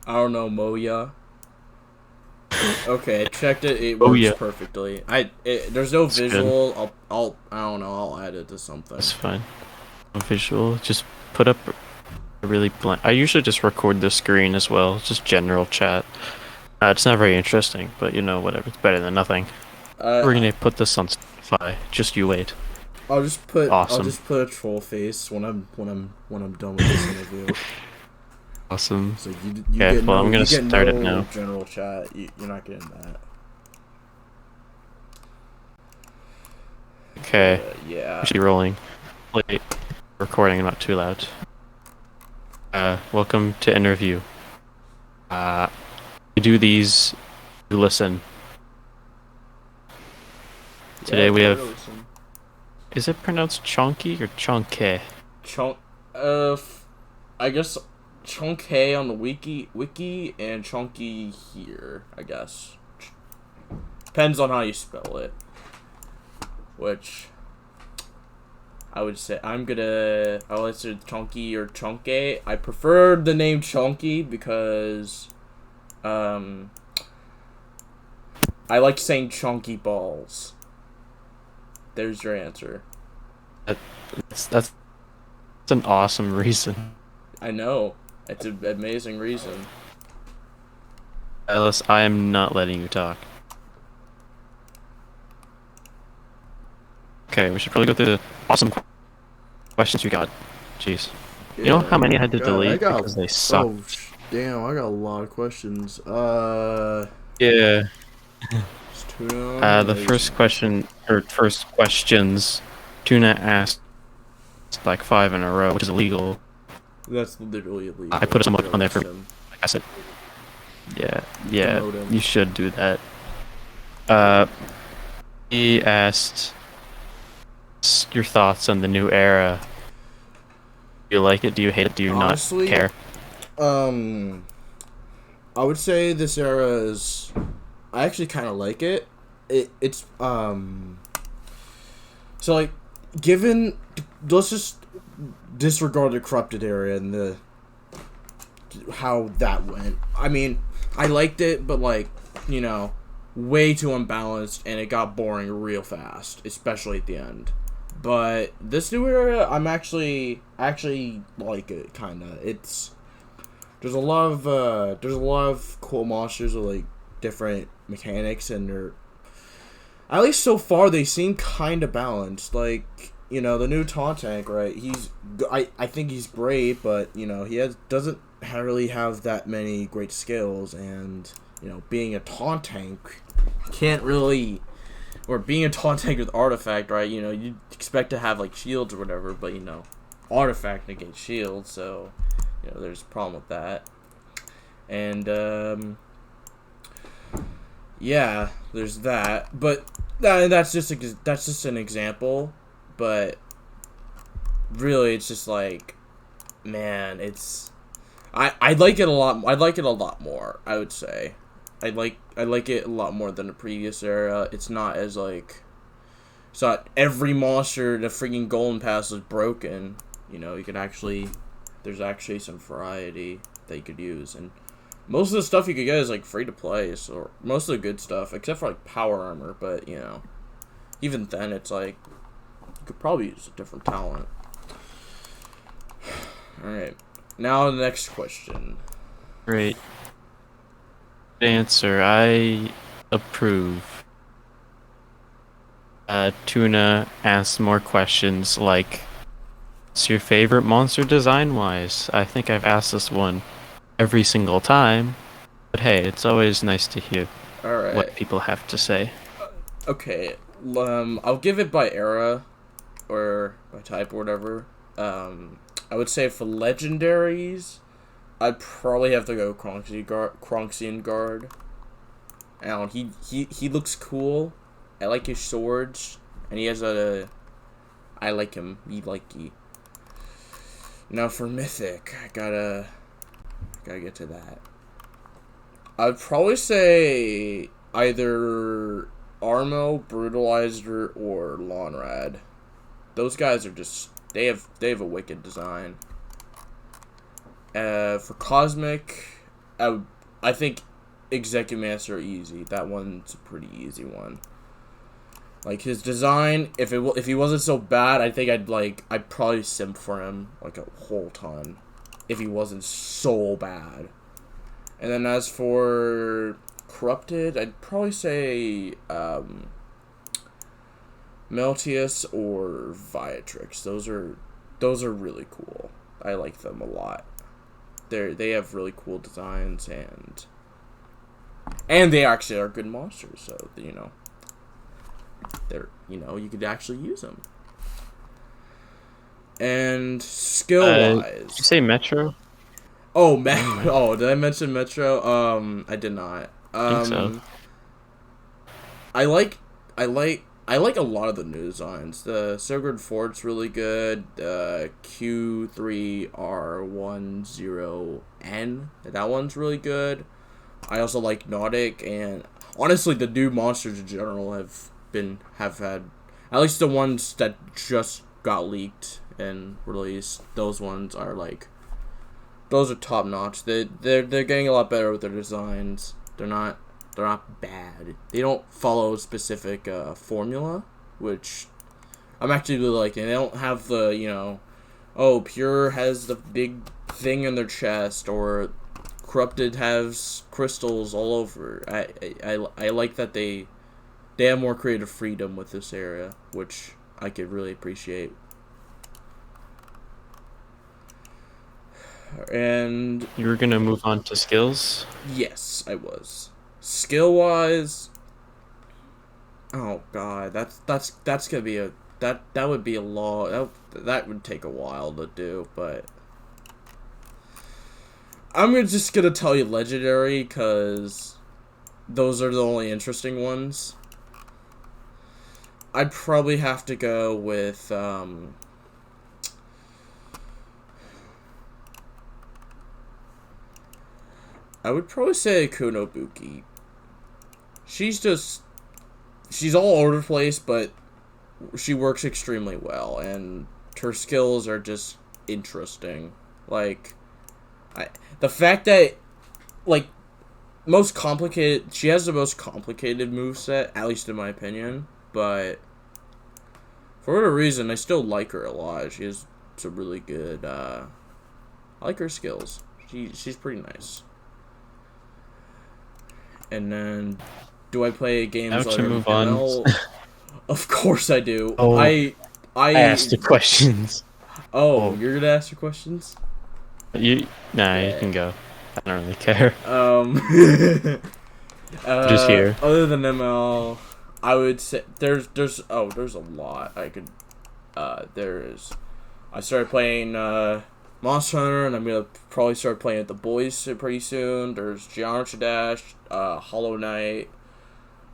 I don't know, Moya. Okay, I checked it. It Oh works yeah, perfectly. There's no that's good. visual. I don't know. I'll add it to something. That's fine. No visual, just put up a really blank. I usually just record the screen as well, just general chat. It's not very interesting, but whatever. It's better than nothing. We're Uh, gonna put this on Spotify. Just you wait. I'll Awesome. just put a troll face when I'm done with this interview. Awesome. So Okay, well, I'm gonna you get start it no now. general chat. You're not getting that. Okay, we Yeah. should be rolling. Wait, recording, not too loud. Welcome to interview. Uh, we do these, you listen. Yeah, Today we try to have, listen. is it pronounced Chonky or Chonkey? Chunk. Uh, I guess Chonkey on the wiki and Chunky here. I guess depends on how you spell it. Which I would say I'll answer Chunky or Chunky. I prefer the name Chunky because um I like saying chunky balls. There's your answer. That's an awesome reason. I know. It's an amazing reason. Alice, I am not letting you talk. Okay, we should probably go through the awesome questions we got. Jeez. You know how Yeah. many I had to I delete got because they oh sucked? damn, I got a lot of questions. Yeah. Is tuna on here? The first question, or first questions, Tuna asked like five in a row, which is illegal. That's literally I illegal. put some You gotta on there for, roast him. like I said, yeah, yeah, Demote him. you should do that. Uh, he asked your thoughts on the new era. Do you like it? Do you hate it? Do you not Honestly, care? um, I would say this era is. I actually kind of like it. It's. So like, given, let's just disregard the corrupted era and the how that went. I mean, I liked it, but like, you know, way too unbalanced, and it got boring real fast, especially at the end. But this new era, actually like it kinda. There's a lot of cool monsters with like different mechanics, and they're at least so far they seem kind of balanced. Like, you know, the new Taunt Tank, right? I think he's great, but you know he doesn't really have that many great skills, and you know being a Taunt Tank can't really, or being a Taunt Tank with Artifact, right? You know you expect to have like shields or whatever, but you know Artifact negates shields, so you know there's a problem with that, and yeah, there's that, but that's just an example. But really, it's just like, man, I like it a lot. I like it a lot more. I would say, I like it a lot more than the previous era. It's not as like, it's not every monster in the freaking Golden Pass is broken. You know, you can actually, there's actually some variety that you could use, and most of the stuff you could get is like free to play, so most of the good stuff, except for like power armor. But you know, even then, it's like you could probably use a different talent. All right, now the next question. Great answer. I approve. Tuna asked more questions like, what's your favorite monster design-wise? I think I've asked this one every single time, but hey, it's always nice to hear All right, what people have to say. okay. I'll give it by era or by type or whatever. I would say for legendaries, I'd probably have to go Kronxian Guard. And he looks cool. I like his swords, and he has a. I like him. He like he. Now for mythic, gotta get to that. I'd probably say either Armo, Brutalizer, or Lonrad. Those guys are just they have a wicked design. For cosmic, I think Executive Master easy. That one's a pretty easy one. Like his design, if he wasn't so bad, I think I'd probably simp for him like a whole ton, if he wasn't so bad. And then as for Corrupted, I'd probably say Meltius or Viatrix. Those are really cool. I like them a lot. They have really cool designs and they actually are good monsters. So you could actually use them. And skill wise, did you say Metro? oh oh, did I mention Metro? I did not. I think so. I like a lot of the new designs. The Sigurd Fort's really good. Q3R10N, that one's really good. I also like Nautic, and honestly, the new monsters in general have had, at least the ones that just got leaked and released. Those ones are those are top notch. They're getting a lot better with their designs. They're not bad. They don't follow a specific formula, which I'm actually really liking. They don't have the oh, Pure has the big thing in their chest, or Corrupted has crystals all over. I like that they have more creative freedom with this area, which I could really appreciate. And You were gonna move on to skills? yes, I was. Skill wise, oh god, that's gonna be that would be a long, that would take a while to do, but I'm just gonna tell you legendary, because those are the only interesting ones. I'd probably have to go with I would probably say Kunobuki. She's all over the place, but she works extremely well, and her skills are just interesting. The fact that, most complicated, she has the most complicated moveset, at least in my opinion, but for whatever reason, I still like her a lot. She has some really good, I like her skills. She's pretty nice. And then, do I play games Now to move on. Of course I do. Oh, I asked the questions. Oh, you're gonna ask your questions? You can go. I don't really care. Just here. Other than ML, I would say there's a lot I could. I started playing Monster Hunter, and I'm gonna probably start playing with the boys pretty soon. There's Geometry Dash, Hollow Knight,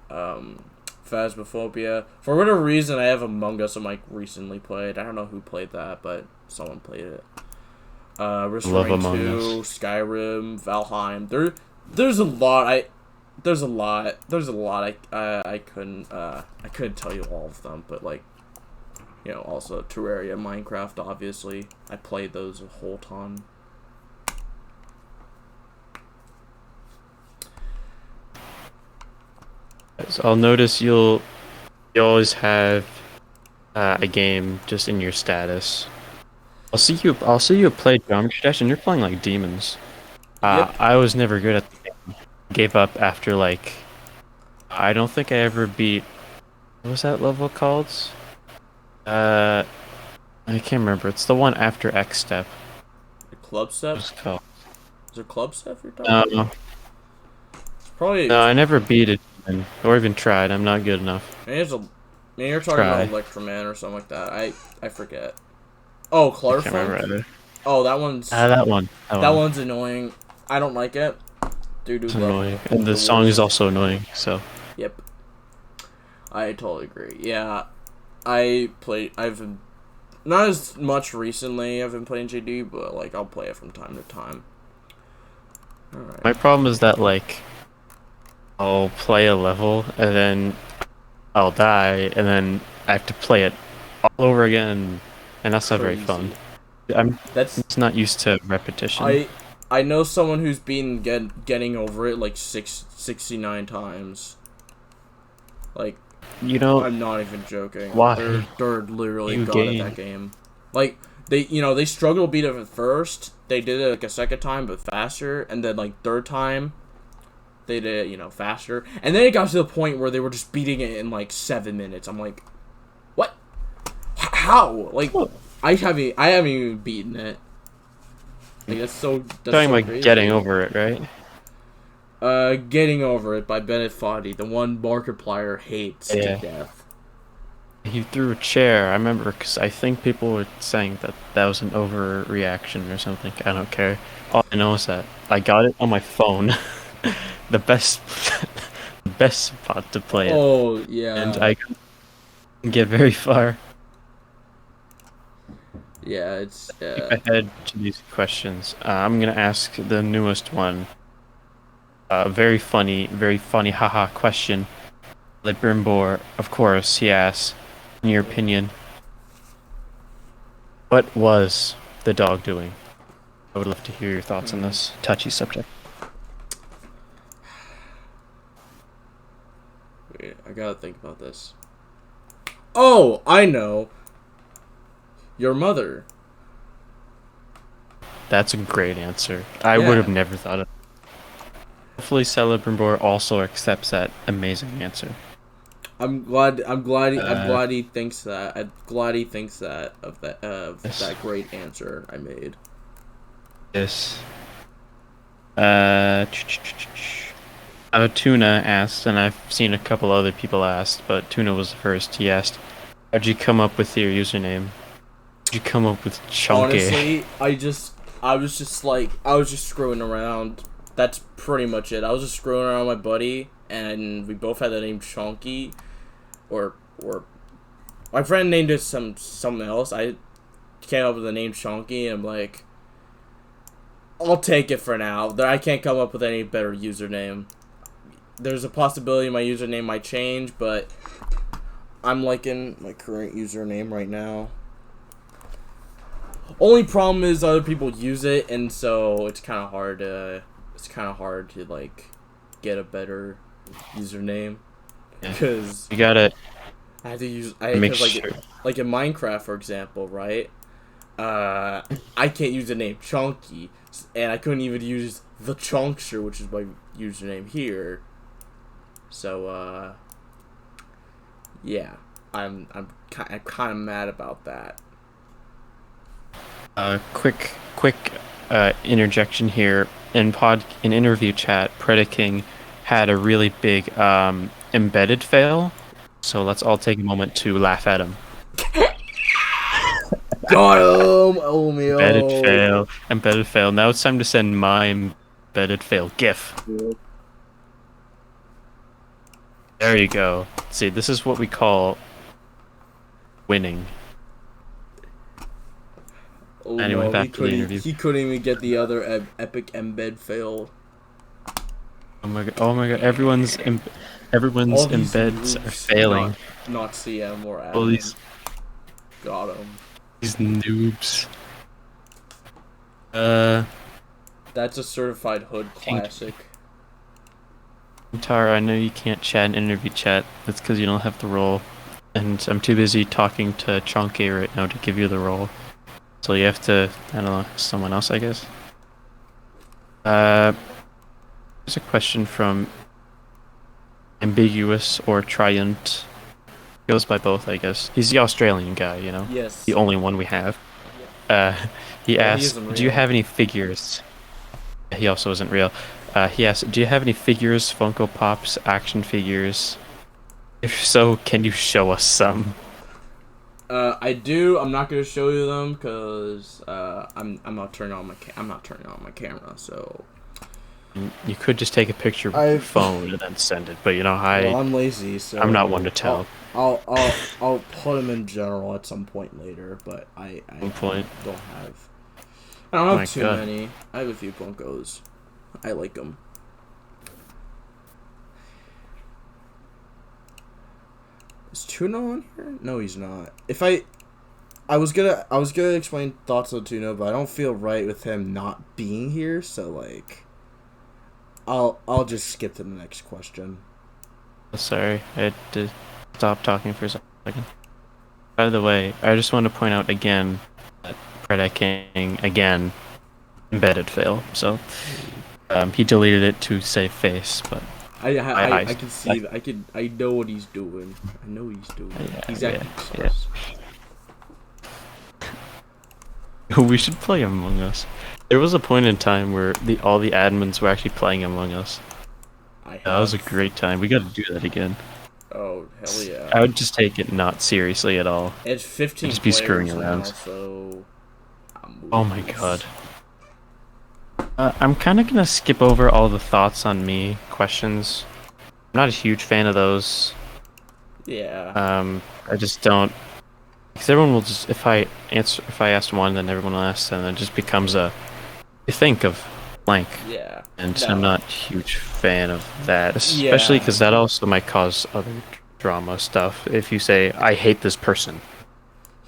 Phasmophobia. For whatever reason, I have Among Us recently played. I don't know who played that, but someone played it. Risk Love Rain Among 2, Skyrim, Valheim. There's a lot. I couldn't tell you all of them, but also Terraria, Minecraft, obviously. I played those a whole ton. So I'll notice you always have a game just in your status. I'll see you play Geometry Dash, and you're playing like demons. Yep. I was never good at the game. Gave up after I don't think I ever beat. What was that level called? I can't remember. It's the one after X Step. The Club Step? What's it called? Is it Club Step you're talking about? No. It's probably... No, I never beat it, or even tried. I'm not good enough. Maybe you're talking about Electroman or something like that. I forget. Oh, Clarifunk? Oh, that one's... that one. That one's annoying. I don't like it. Dude, it's annoying. And the song is also annoying, so... Yep. I totally agree. Yeah. I've been... Not as much recently I've been playing JD, but, I'll play it from time to time. Alright. My problem is that, I'll play a level, and then I'll die, and then I have to play it all over again, and that's not very fun. I'm just not used to repetition. I know someone who's been getting over it like 69 times. Like, You know I'm not even joking. why? They're literally You god at gain. that game. Like, they struggled to beat it at first. They did it like a second time, but faster, and then like third time, they did it, faster. And then it got to the point where they were just beating it in like 7 minutes. I'm like, what? How? Like, I haven't even beaten it. Like that's Talking so about crazy. getting over it, right? Getting Over It by Bennett Foddy, the one Markiplier hates to Yeah. death. He threw a chair. I remember because I think people were saying that that was an overreaction or something. I don't care. All I know is that I got it on my phone, the best, the best spot to play it, Oh and yeah, I couldn't get very far. yeah. It's Skip ahead to these questions. I'm gonna ask the newest one. Very funny, haha question. Librimbor, of course, he asks, in your opinion, what was the dog doing? I would love to hear your thoughts on this touchy subject. Wait, I gotta think about this. Oh, I know. Your mother. That's a great answer. I would have Yeah. never thought of. Hopefully, Celebrimbor also accepts that amazing answer. I'm glad. I'm Uh, glad he thinks that. I'm glad he thinks that of yes. that great answer I made. Yes. Uh, Tuna asked, and I've seen a couple other people ask, but Tuna was the first. He asked, "How'd you come up with your username? How'd you come up with Chonkey?" Honestly, I was just screwing around. That's pretty much it. I was just screwing around with my buddy, and we both had the name Chonkey, or my friend named it something else. I came up with the name Chonkey, and I'm like, I'll take it for now. I can't come up with any better username. There's a possibility my username might change, but I'm liking my current username right now. Only problem is other people use it, and so it's kind of hard to like get a better username Yeah. because You gotta I have to use make because sure. like in Minecraft, for example, right? I can't use the name Chonkey, and I couldn't even use the Chonkster, which is my username here. So yeah, I'm kind of mad about that. Quick interjection here. In interview chat, Predaking had a really big embedded fail. So let's all take a moment to laugh at him. Got him! Oh Embedded me. fail, embedded fail. Now it's time to send my embedded fail GIF. There you go. See, this is what we call winning. Oh Anyway, no, back to the interview. he couldn't even get the other epic embed fail. Oh my god, everyone's All these embeds are noobs, failing. not CM or All admin. Got him. these noobs. That's a certified hood classic. Tara, I know you can't chat in interview chat. That's because you don't have the role. And I'm too busy talking to Chonkey right now to give you the role. So you have to, I don't know, someone else, I guess. There's a question from Ambiguous or Triunt. Goes by both, I guess. He's the Australian guy, you know? Yes. The only one we have. Uh, he Well, he asked, isn't do you real. have any figures? He also isn't real. He asked, do you have any figures, Funko Pops, action figures? If so, can you show us some? I do. I'm not gonna show you them because I'm not turning on my camera. So You could just take a picture with your phone and then send it, but you know, well, I'm lazy, so I'm not one to tell. I'll put them in general at some point later. But I One point. don't have. I don't have My too God. many. I have a few Funkos. I like them. Is Tuna on here? No, he's not. If I I was gonna explain thoughts on Tuna, but I don't feel right with him not being here, so like I'll just skip to the next question. Sorry, I had to stop talking for a second. By the way, I just want to point out again that predicting again embedded fail. So he deleted it to save face, but I can see I know what he's doing. I know what he's doing. Yeah, He's yeah, acting yeah. sus. We should play Among Us. There was a point in time where all the admins were actually playing Among Us. That was a great time. We got to do that again. Oh hell yeah! I would just take it not seriously at all. It's 15 Just be players screwing now, around. so Oh my god. I'm kind of gonna skip over all the thoughts on me questions. I'm not a huge fan of those. Yeah. I just don't. Because everyone will just if I ask one, then everyone will ask, and it just becomes a. You think of blank. Yeah. And No. I'm not a huge fan of that, especially because that also might cause other drama stuff. If you say, I hate this person.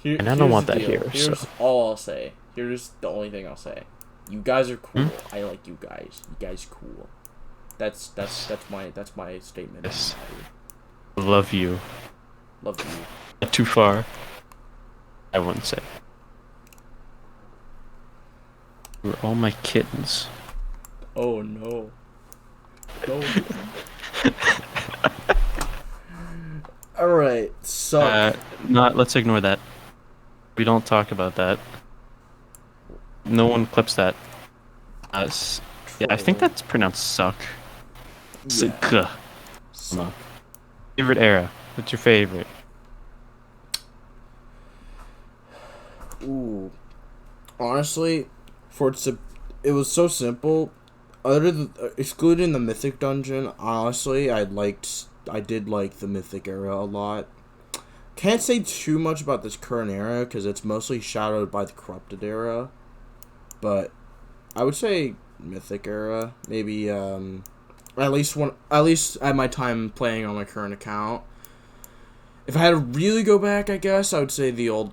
And I don't want that here, Here's so. all I'll say. Here's the only thing I'll say. You guys are cool. I like you guys. You guys cool. That's my statement. Yes. Love you. Love you. Not too far. I wouldn't say. You're all my kittens. Oh no. No. Alright, so Let's ignore that. We don't talk about that. No one clips that. Yeah, I think that's pronounced suck. yeah. Suck. Favorite era? What's your favorite? Ooh. Honestly, it was so simple. Other than excluding the Mythic Dungeon, honestly, I did like the Mythic era a lot. Can't say too much about this current era because it's mostly shadowed by the Corrupted era. But I would say Mythic era, maybe at least at my time playing on my current account. If I had to really go back, I guess I would say the old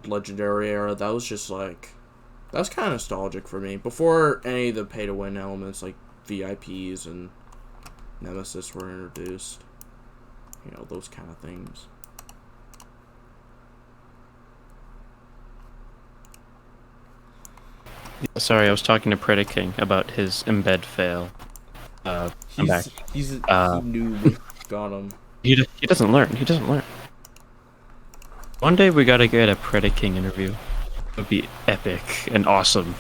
Legendary era. That was just like. That was kind of nostalgic for me. Before any of the pay-to-win elements like VIPs and Nemesis were introduced. You know, those kind of things. Sorry, I was talking to King about his embed fail. I'm back. He knew got him. He doesn't learn. He doesn't learn. One day we gotta get a King interview. It would be epic and awesome.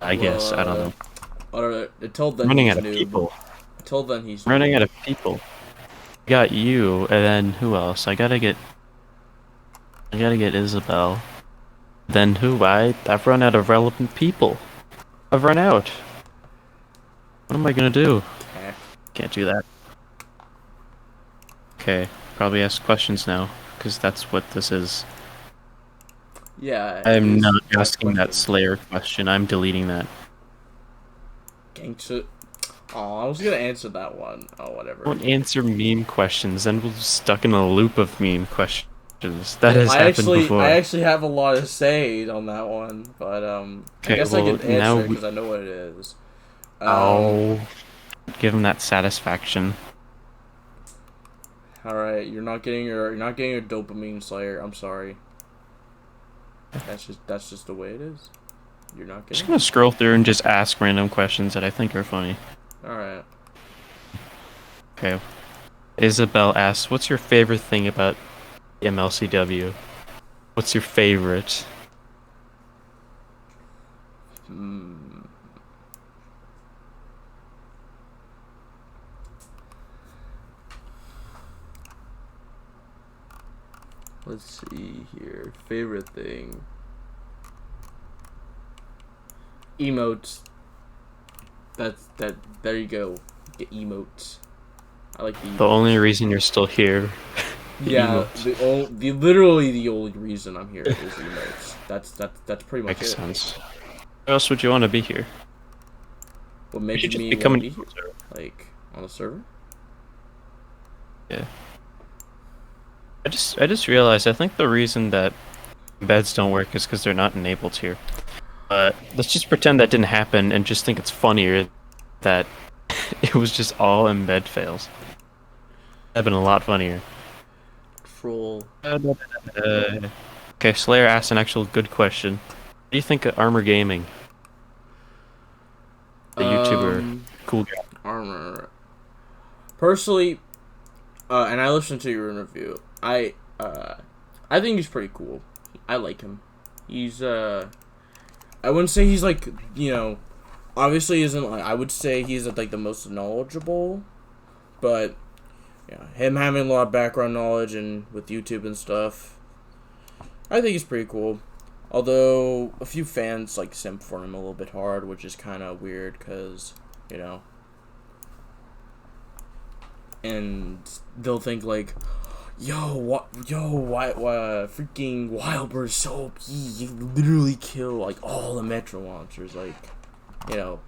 I guess. I don't know. Until then, Running out of people. Until then, he's running out of people. I got you, and then who else? I gotta get Isabel. Then who? I've run out of relevant people. I've run out. What am I gonna do? Can't do that. Okay, probably ask questions now, because that's what this is. Yeah. I'm not asking that Slayer question. I'm deleting that. Gangsta. Oh, I was gonna answer that one. Oh, whatever. Don't answer meme questions, then we're stuck in a loop of meme questions. That has happened before. I actually have a lot to say on that one, but okay, I guess I can answer it because I know what it is. Give him that satisfaction. All right, you're not getting your dopamine Slayer. I'm sorry. That's just the way it is. You're not getting. I'm just gonna scroll through and just ask random questions that I think are funny. All right. Okay. Isabel asks, "What's your favorite thing about MLCW? What's your favorite?" Let's see here. Favorite thing. Emotes. There you go. Get emotes. I like the emotes. The only reason you're still here. Yeah, literally the only reason I'm here is emotes. That's pretty much Makes it. sense. Why else would you want to be here? What makes just me become want an to be here? Like on the server? Yeah. I just realized I think the reason that beds don't work is because they're not enabled here. But let's just pretend that didn't happen and just think it's funnier that it was just all embed fails. That'd been a lot funnier. Troll. Okay, Slayer asked an actual good question. What do you think of Armor Gaming, the YouTuber, cool guy? Armor. Personally, and I listened to your interview. I think he's pretty cool. I like him. He's I wouldn't say he's like, obviously isn't like, I would say he's like the most knowledgeable, but yeah, him having a lot of background knowledge and with YouTube and stuff, I think he's pretty cool. Although a few fans like simp for him a little bit hard, which is kind of weird because, and they'll think like, why, freaking Wildbird's so OP. You literally kill like all the Metro monsters. Like, if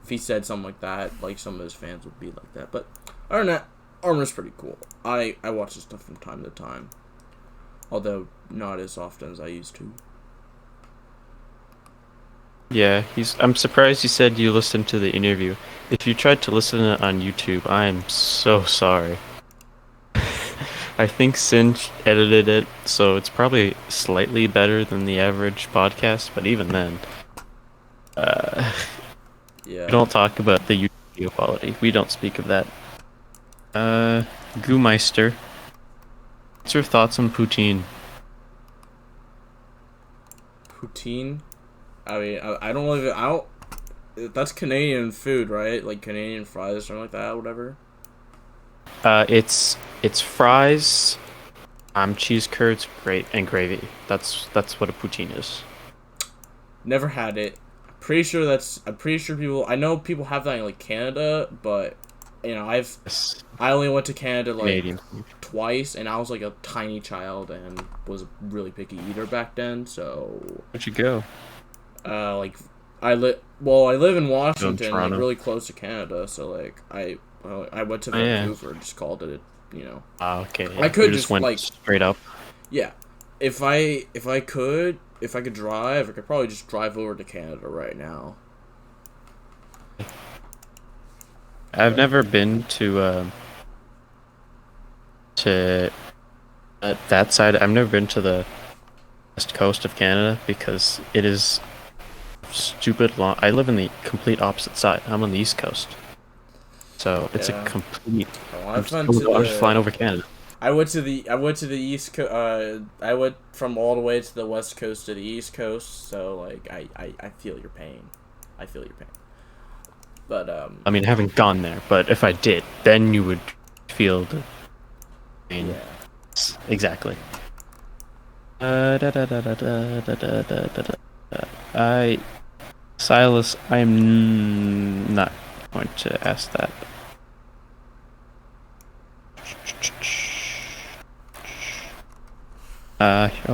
he said something like that, like some of his fans would be like that. But other than that, Armor's pretty cool. I watch his stuff from time to time, although not as often as I used to. Yeah, I'm surprised you said you listened to the interview. If you tried to listen to it on YouTube, I am so sorry. I think Cinch edited it, so it's probably slightly better than the average podcast, but even then, Yeah. we don't talk about the YouTube video quality. We don't speak of that. Goomeister, what's your thoughts on poutine? Poutine? I mean, I don't live. I don't. That's Canadian food, right? Like Canadian fries or something like that, whatever. It's fries, cheese curds, great, and gravy. That's what a poutine is. Never had it. I'm pretty sure people. I know people have that in like Canada, but I only went to Canada like Canadian. twice, and I was like a tiny child and was a really picky eater back then. So Where'd you go? like I live in Washington, like Toronto. really close to Canada. So like I went to Vancouver, just called it, Ah, okay. Yeah. I could You just went like straight up. yeah. If I could drive, I could probably just drive over to Canada right now. I've never been to that side. I've never been to the west coast of Canada because it is stupid long. I live in the complete opposite side. I'm on the east coast, so it's a Yeah. complete. Well, I'm just flying over Canada. I went to the east coast. I went from all the way to the west coast to the east coast. So like I feel your pain. I feel your pain. But I mean, I haven't gone there, but if I did, then you would feel the pain. yeah. Exactly. I Silas, I'm not going to ask that.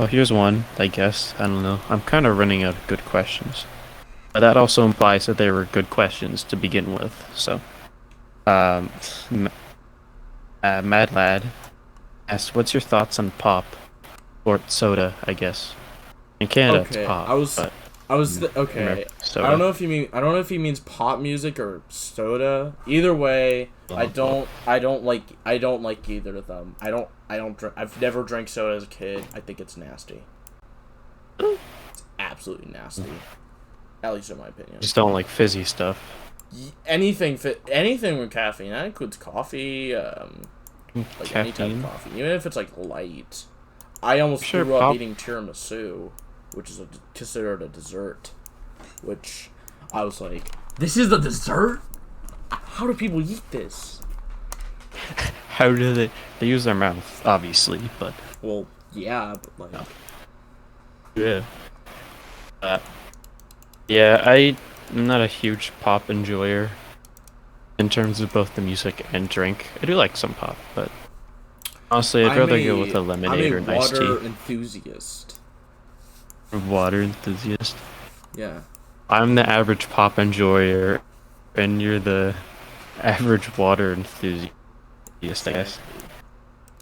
Here's one, I guess. I don't know. I'm kind of running out of good questions. But that also implies that they were good questions to begin with, so. Mad Lad asked, what's your thoughts on pop? Or soda, I guess. In Canada, Okay. it's pop. Okay. Soda. I don't know if he means pop music or soda. Either way, I don't like either of them. I don't drink. I've never drank soda as a kid. I think it's nasty. It's absolutely nasty. At least in my opinion. Just don't like fizzy stuff. Anything with caffeine. That includes coffee. Like any type of coffee, even if it's like light. I almost grew up eating tiramisu, which is considered a dessert. Which I was like, this is a dessert? How do people eat this? How do they use their mouth, obviously, but Well, yeah, but like yeah. Yeah, I'm not a huge pop enjoyer in terms of both the music and drink. I do like some pop, but honestly, I'd rather go with a lemonade or an iced tea. I'm a water enthusiast. Water enthusiast? Yeah. I'm the average pop enjoyer, and you're the average water enthusiast, I guess.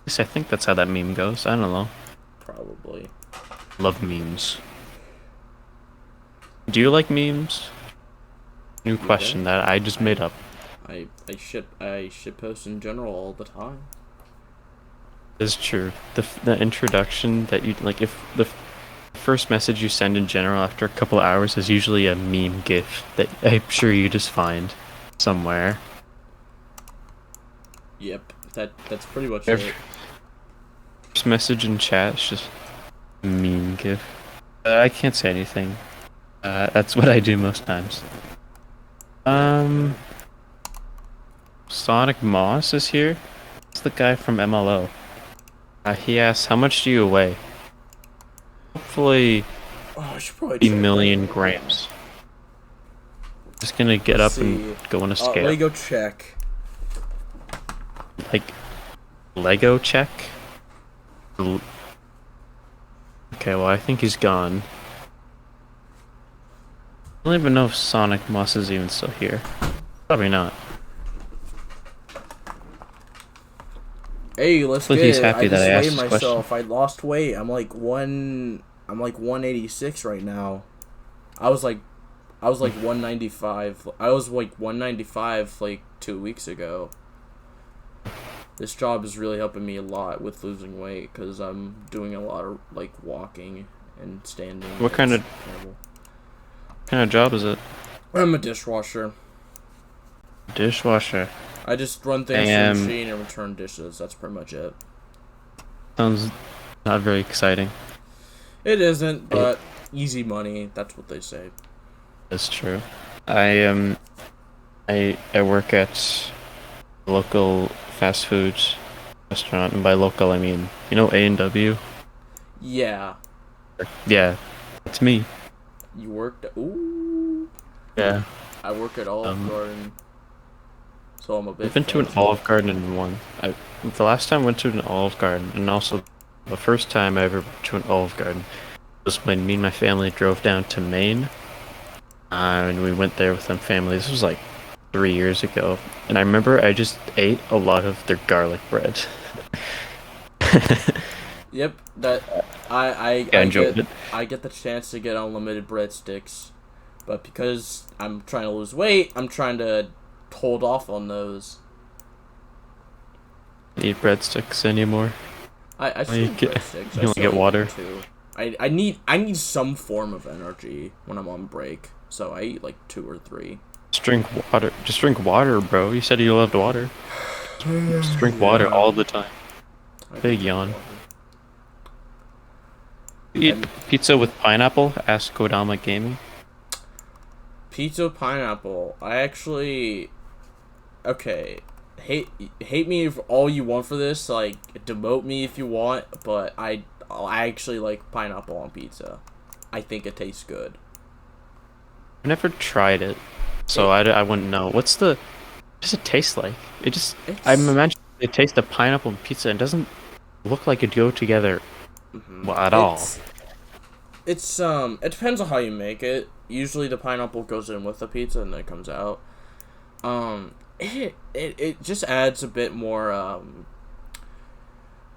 least I think that's how that meme goes. I don't know. Probably. Love memes. Do you like memes? New Do question they? that I just made up. I shit post in general all the time. It's true. The introduction that you like, if the first message you send in general after a couple hours is usually a meme GIF that I'm sure you just find somewhere. Yep, that's pretty much Every it. first message in chat is just meme GIF. I can't say anything. That's what I do most times. Sonic Moss is here. It's the guy from MLO. He asks, "How much do you weigh?" Hopefully, Oh, I should probably 3 check million that. grams. Just gonna get Let's up and see. go on a Let scale. me go check. Like, Lego check? Okay, well, I think he's gone. I don't even know if Sonic Moss is even still here. Probably not. Hey, let's Hopefully get he's it. I happy that I just asked weighed this question. myself. I lost weight. I'm like 186 right now. I was like I was like 195. I was like 195 like 2 weeks ago. This job is really helping me a lot with losing weight cuz I'm doing a lot of like walking and standing. What It's terrible. kind of job is it? I'm a dishwasher. Dishwasher. I just run things through the machine and return dishes. That's pretty much it. Sounds not very exciting. It isn't, but easy money. That's what they say. That's true. I work at a local fast food restaurant, and by local I mean A&W. Yeah. Yeah, it's me. You worked at... Ooh. Yeah. I work at Olive Garden. So I'm a bit I've been to an fancy. Olive Garden one. The last time I went to an Olive Garden, and also the first time I ever went to an Olive Garden was when me and my family drove down to Maine. And we went there with some family. This was like 3 years ago. And I remember I just ate a lot of their garlic bread. Yep, that I enjoyed it. I get the chance to get unlimited breadsticks, but because I'm trying to lose weight, I'm trying to hold off on those. Eat breadsticks anymore. I still You eat get, breadsticks. you I only still get eat water. them too. I need some form of energy when I'm on break, so I eat like 2 or 3. Just drink water. Just drink water, bro. You said you loved water. Just drink water all the time. I Big do yawn. water. Eat And pizza with pineapple? Ask Kodama Gaming. pizza pineapple. I actually okay. Hate me if all you want for this, like demote me if you want, but I actually like pineapple on pizza. I think it tastes good. I've never tried it, so I wouldn't know. What does it taste like? I'm It's imagining it tastes the pineapple and pizza and doesn't look like it go together well, at all. it's it depends on how you make it. Usually the pineapple goes in with the pizza and then it comes out. It just adds a bit more I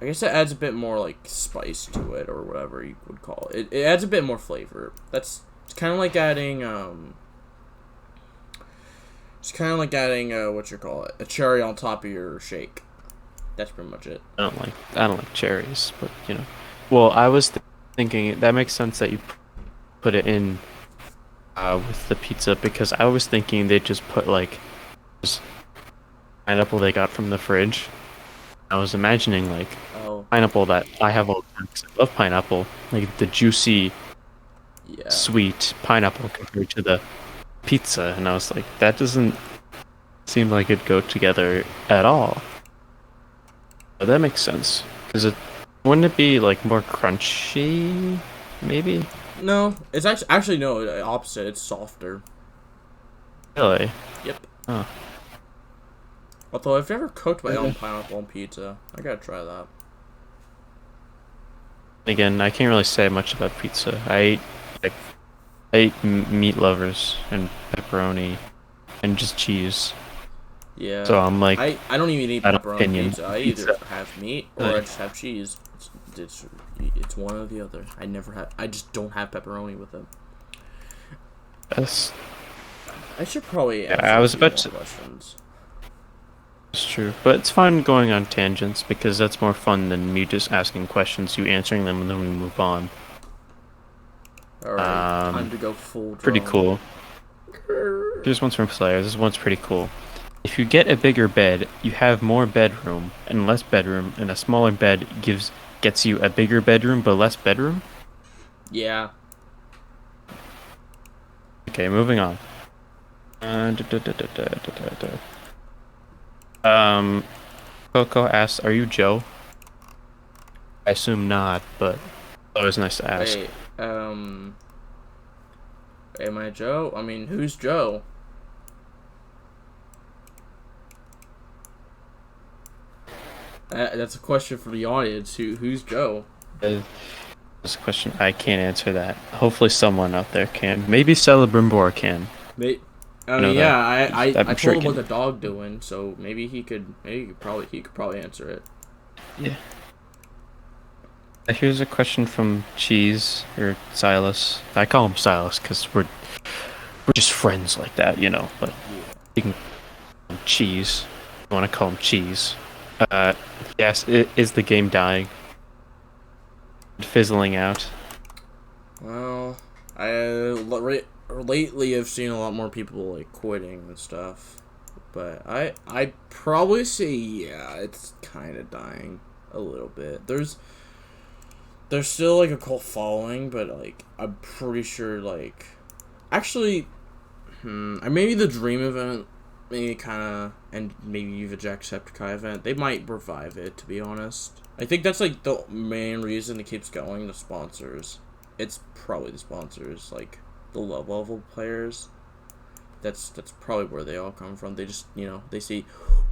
guess it adds a bit more like spice to it or whatever you would call it. It adds a bit more flavor. It's kind of like adding what you call it, a cherry on top of your shake. That's pretty much it. I don't like cherries, but Well, I was thinking that makes sense that you put it in with the pizza because I was thinking they just put like just pineapple they got from the fridge. I was imagining like Oh pineapple that I have all the time 'cause I love pineapple, like the juicy, yeah. sweet pineapple compared to the pizza, and I was like, that doesn't seem like it'd go together at all. But that makes sense because it wouldn't it be like more crunchy, maybe? No, it's actually no, opposite. It's softer. Really? Yep. Oh. Although I've never cooked my own pineapple on pizza. I gotta try that. Again, I can't really say much about pizza. Like, I eat meat lovers and pepperoni and just cheese. Yeah. So I'm like, I don't even eat I don't pepperoni opinion. pizza. I either Pizza. have meat or I just have cheese. It's, it's one or the other. I just don't have pepperoni with it. That's, I should probably yeah, ask I you a was few about more to. questions. It's true, but it's fun going on tangents because that's more fun than me just asking questions, you answering them, and then we move on. Alright, time to go full Pretty draw. cool. Here's one's from Slayer. This one's pretty cool. If you get a bigger bed, you have more bedroom and less bedroom, and a smaller bed gets you a bigger bedroom but less bedroom. Yeah. Okay, moving on. Um, Coco asks, "Are you Joe?" I assume not, but always nice to ask. Wait, am I Joe? I mean, who's Joe? That's a question for the audience. Who's Joe? This question, I can't answer that. Hopefully, someone out there can. Maybe Celebrimbor can. May I I know mean, yeah, that. I I'm sure told he him what can. the dog doing, so he could probably answer it. Yeah. Here's a question from Cheese or Silas. I call him Silas because we're just friends like that, you know. But Yeah. you can call him Cheese. You want to call him Cheese? Yes. Is the game dying? Fizzling out? Well, lately I've seen a lot more people like quitting and stuff, but I probably say yeah, it's kind of dying a little bit. There's still like a cult following, but like I'm pretty sure like actually, maybe the Dream event, maybe kind of, and maybe even Jacksepticeye event, they might revive it. To be honest, I think that's like the main reason it keeps going. The sponsors, it's probably the sponsors, like the low level players. That's probably where they all come from. They just they see,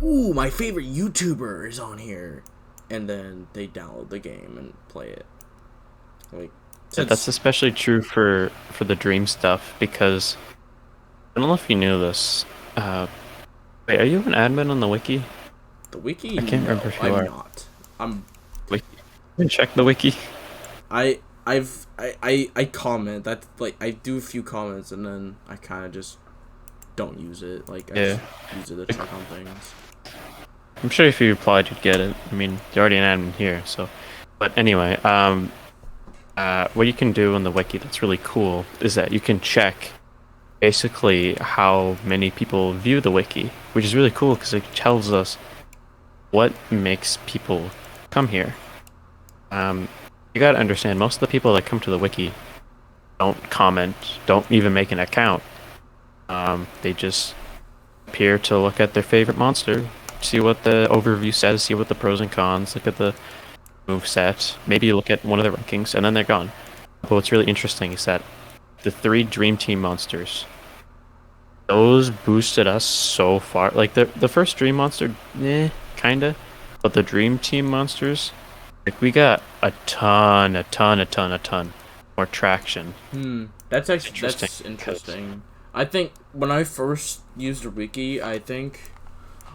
ooh, my favorite YouTuber is on here, and then they download the game and play it. Like, Yeah, that's since especially true for the Dream stuff because I don't know if you knew this. Uh, Wait, are you an admin on the wiki? the wiki, I can't remember no, if you I'm are. not. I'm Wiki. You can check the wiki. I I comment that, like, I do a few comments and then I kind of just don't use it. Like, I Yeah. just use it to check on things. I'm sure if you replied, you'd get it. I mean, you're already an admin here, so. But anyway, what you can do on the wiki that's really cool is that you can check basically how many people view the wiki, which is really cool because it tells us what makes people come here. You gotta understand, most of the people that come to the wiki don't comment, don't even make an account. They just appear to look at their favorite monster, see what the overview says, see what the pros and cons, look at the move set, maybe look at one of the rankings, and then they're gone. But what's really interesting is that the 3 Dream Team monsters, those boosted us so far. Like the first Dream monster, kinda, but the Dream Team monsters, like we got a ton more traction. That's actually Interesting. that's interesting. I think when I first used a wiki, I think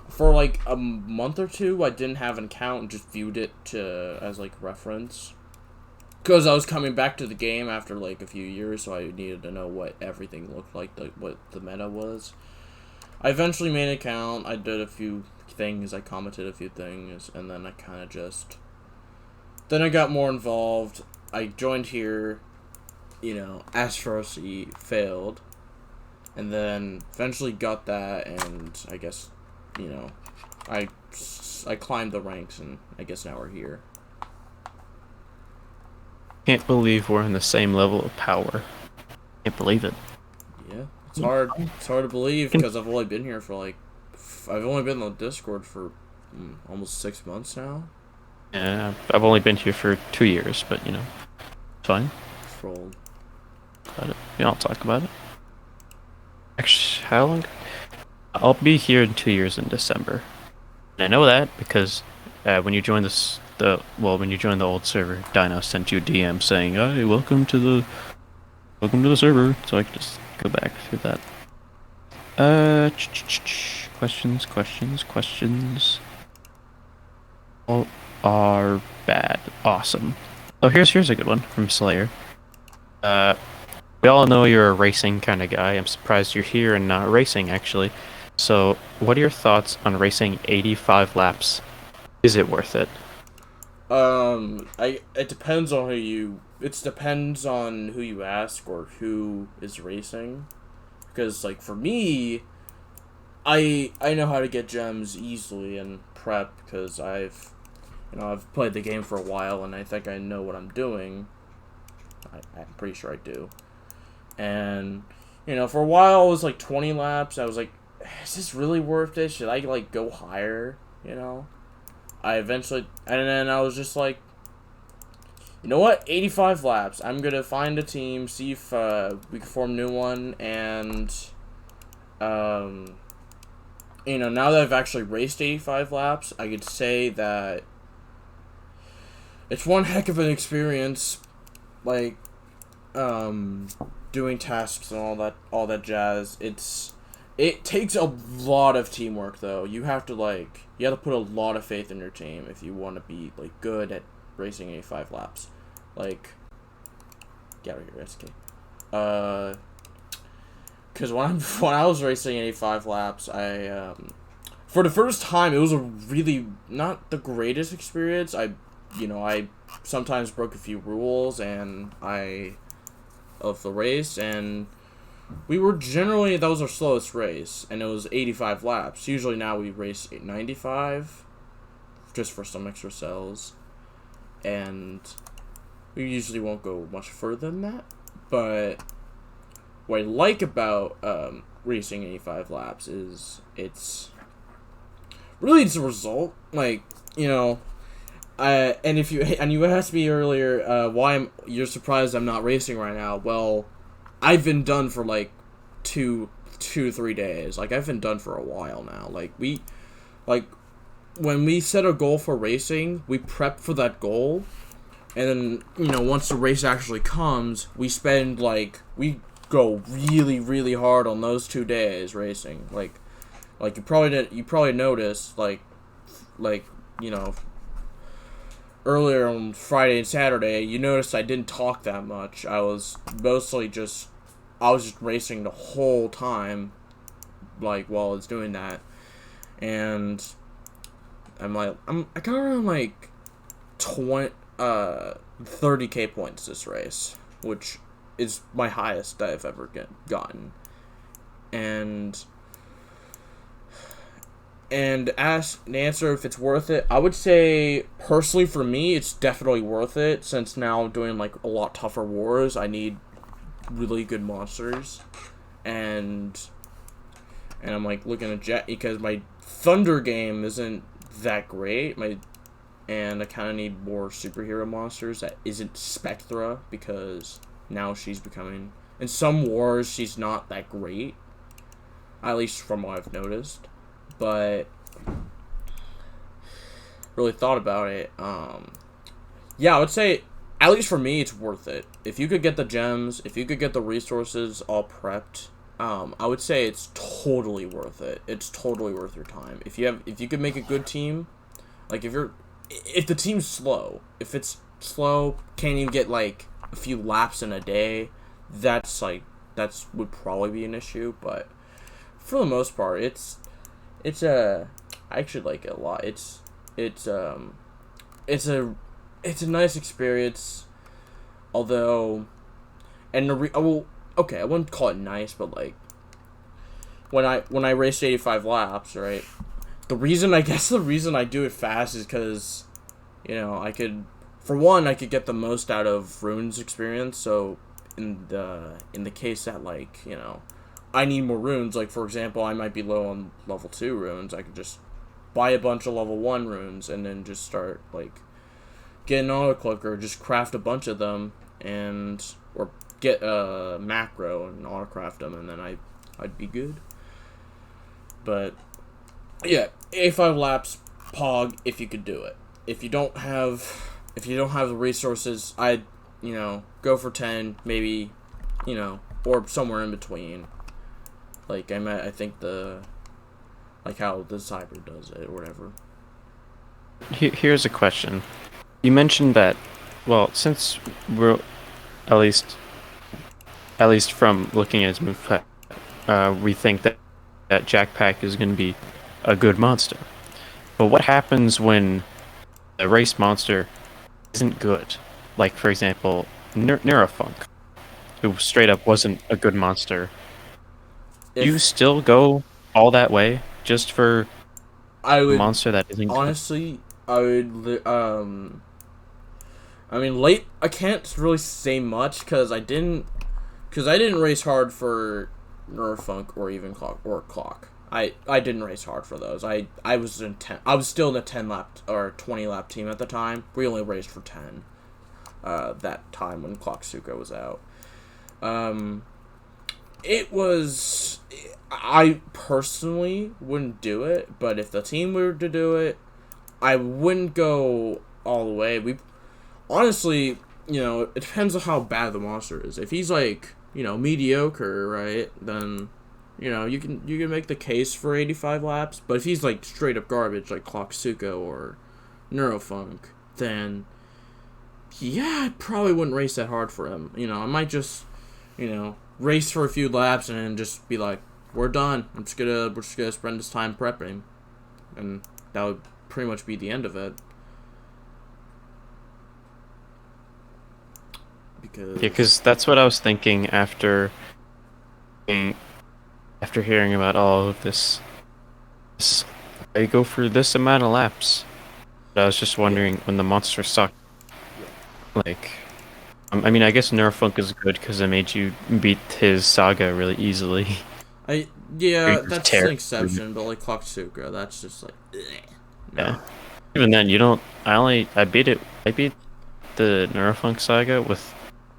for like a month or two, I didn't have an account and just viewed it as like reference. Because I was coming back to the game after like a few years, so I needed to know what everything looked like, what the meta was. I eventually made an account. I did a few things. I commented a few things, and then I kind of just. Then I got more involved. I joined here. Astrocy failed, and then eventually got that, and I guess, I I climbed the ranks, and I guess now we're here. Can't believe we're in the same level of power. Can't believe it. Yeah, it's hard. It's hard to believe because I've only been here for like, I've only been on Discord for almost 6 months now. Yeah, I've only been here for 2 years, but it's fine. Trolled. About it. Yeah, I'll talk about it. Actually, how long? I'll be here in 2 years in December. And I know that because when you join when you join the old server, Dino sent you a DM saying, "Hey, welcome to the server." So I can just go back through that. Questions. All are bad. Awesome. Oh, here's a good one from Slayer. Uh, we all know you're a racing kind of guy. I'm surprised you're here and not racing, actually. So, what are your thoughts on racing 85 laps? Is it worth it? It depends on it depends on who you ask or who is racing. Because, like, for me, I know how to get gems easily and prep because I've played the game for a while and I think I know what I'm doing. I'm pretty sure I do. And, for a while it was like 20 laps. I was like, is this really worth it? Should I, like, go higher? I eventually, and then I was just like, you know what? 85 laps. I'm gonna find a team, see if we can form a new one, and now that I've actually raced 85 laps, I could say that it's one heck of an experience. Like, doing tasks and all that jazz. It takes a lot of teamwork though. You have to put a lot of faith in your team if you want to be like good at racing 85 laps. Like, get out of here, SK. Because when I was racing 85 laps, I for the first time it was a really not the greatest experience. I sometimes broke a few rules of the race, and that was our slowest race, and it was 85 laps. Usually now we race 95, just for some extra cells, and we usually won't go much further than that. But what I like about racing 85 laps is it's a result. Like, and you asked me earlier you're surprised I'm not racing right now. Well, I've been done for like 3 days. Like, I've been done for a while now. When we set a goal for racing, we prep for that goal, and then once the race actually comes, we go really, really hard on those 2 days racing. Like you probably noticed earlier on Friday and Saturday, you noticed I didn't talk that much. I was just racing the whole time, while I was doing that, and I got around 30k points this race, which is my highest I've ever gotten, and ask the answer if it's worth it. I would say, personally, for me, it's definitely worth it, since now I'm doing a lot tougher wars. I need really good monsters, and I'm looking at Jet because my Thunder game isn't that great. And I kind of need more superhero monsters that isn't Spectra, because now she's becoming, in some wars she's not that great, at least from what I've noticed. But really thought about it. Yeah, I would say, at least for me, it's worth it. If you could get the gems, if you could get the resources all prepped, I would say it's totally worth it. It's totally worth your time. If you could make a good team, if the team's slow, if it's slow, can't even get a few laps in a day, that's would probably be an issue. But for the most part, I actually like it a lot. It's a nice experience, although, I wouldn't call it nice, but when I race 85 laps, right? The reason I do it fast is because, I could get the most out of runes experience. So in the case that I need more runes, for example, I might be low on level 2 runes, I could just buy a bunch of level 1 runes and then just start get an auto clicker, just craft a bunch of them, or get a macro and auto craft them, and then I'd be good. But yeah, 85 laps, Pog, if you could do it. If you don't have the resources, I'd go for 10, maybe, or somewhere in between. I think the like how the cyber does it or whatever. Here's a question. You mentioned that, well, since we're at least at least from looking at his move pack, we think that Jackpack is going to be a good monster. But what happens when the race monster isn't good? Like, for example, Neurofunk, who straight up wasn't a good monster. Do you If still go all that way just for I a would monster that isn't good? honestly, I would I mean, late. I can't really say much because I didn't race hard for Nerfunk or even Clock. I didn't race hard for those. I was in 10. I was still in a 10 lap or 20 lap team at the time. We only raced for 10. That time when Clocksuka was out. It was. I personally wouldn't do it, but if the team were to do it, I wouldn't go all the way. We honestly, it depends on how bad the monster is. If he's like, mediocre, right, then, you can make the case for 85 laps. But if he's like straight up garbage, like Clocksuka or Neurofunk, then yeah, I probably wouldn't race that hard for him. I might just, race for a few laps and then just be like, we're done. We're just gonna spend this time prepping, and that would pretty much be the end of it. Because that's what I was thinking after hearing about all of this. I go for this amount of laps. But I was just wondering when the monster sucked. Like, I mean, I guess Neurofunk is good because it made you beat his Saga really easily. That's an exception, but like Clocksuka, that's just like, no. Yeah. Even then, you don't. I beat it. I beat the Neurofunk Saga with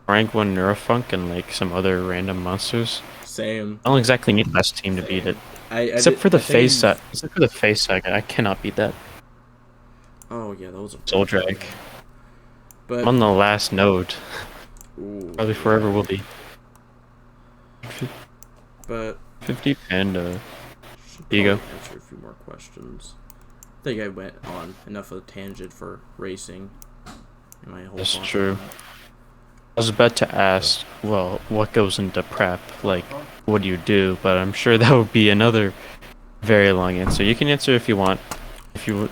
rank 1 Neurofunk and like some other random monsters. Same. I don't exactly need the best team to beat it. Except for the Phase Saga, I cannot beat that. Oh yeah, those are Soul Drag. But I'm on the last node. Ooh, Probably forever will be. But 50 Panda. Here you go. Answer a few more questions. I think I went on enough of a tangent for racing. In my whole That's podcast. true. I was about to ask, well, what goes into prep? Like, what do you do? But I'm sure that would be another very long answer. You can answer if you want. If you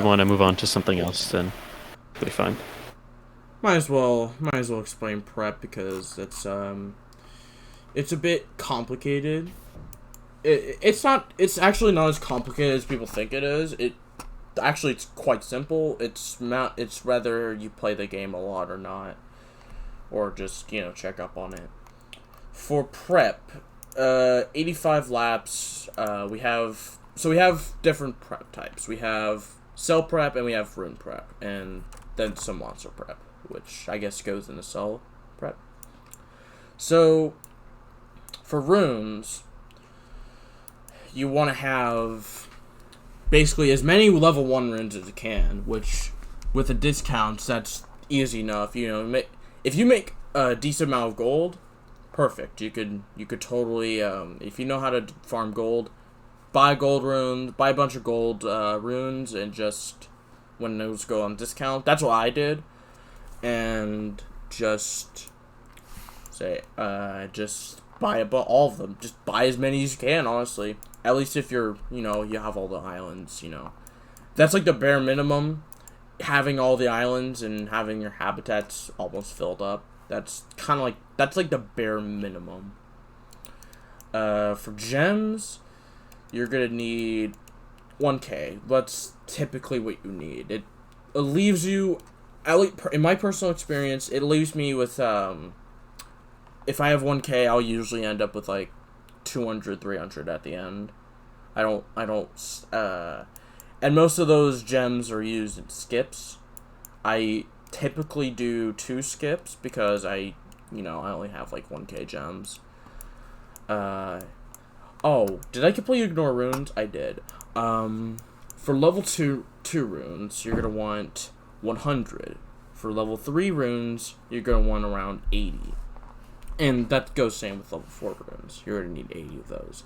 want to move on to something else, then it'll be fine. Might as well explain prep because it's a bit complicated. It's actually not as complicated as people think it is. It's quite simple. It's whether you play the game a lot or not, or just check up on it. For prep, 85 laps. We have different prep types. We have cell prep and we have rune prep, and then some monster prep, which I guess goes into cell prep. So for runes, you want to have basically as many level 1 runes as you can, which with the discounts that's easy enough. If you make a decent amount of gold, perfect. You could totally if you know how to farm gold, buy gold runes, buy a bunch of gold runes, and just when those go on discount, that's what I did, and just buy all of them. Just buy as many as you can, honestly. At least if you're, you have all the islands, That's like the bare minimum. Having all the islands and having your habitats almost filled up. That's like the bare minimum. For gems, you're going to need 1k. That's typically what you need. It leaves you, at least in my personal experience, it leaves me with, if I have 1k, I'll usually end up with like 200, 300 at the end. And most of those gems are used in skips. I typically do 2 skips because I only have like 1k gems. Oh, did I completely ignore runes? I did. For level 2 runes, you're going to want 100. For level 3 runes, you're going to want around 80. And that goes same with level 4 runes. You're going to need 80 of those.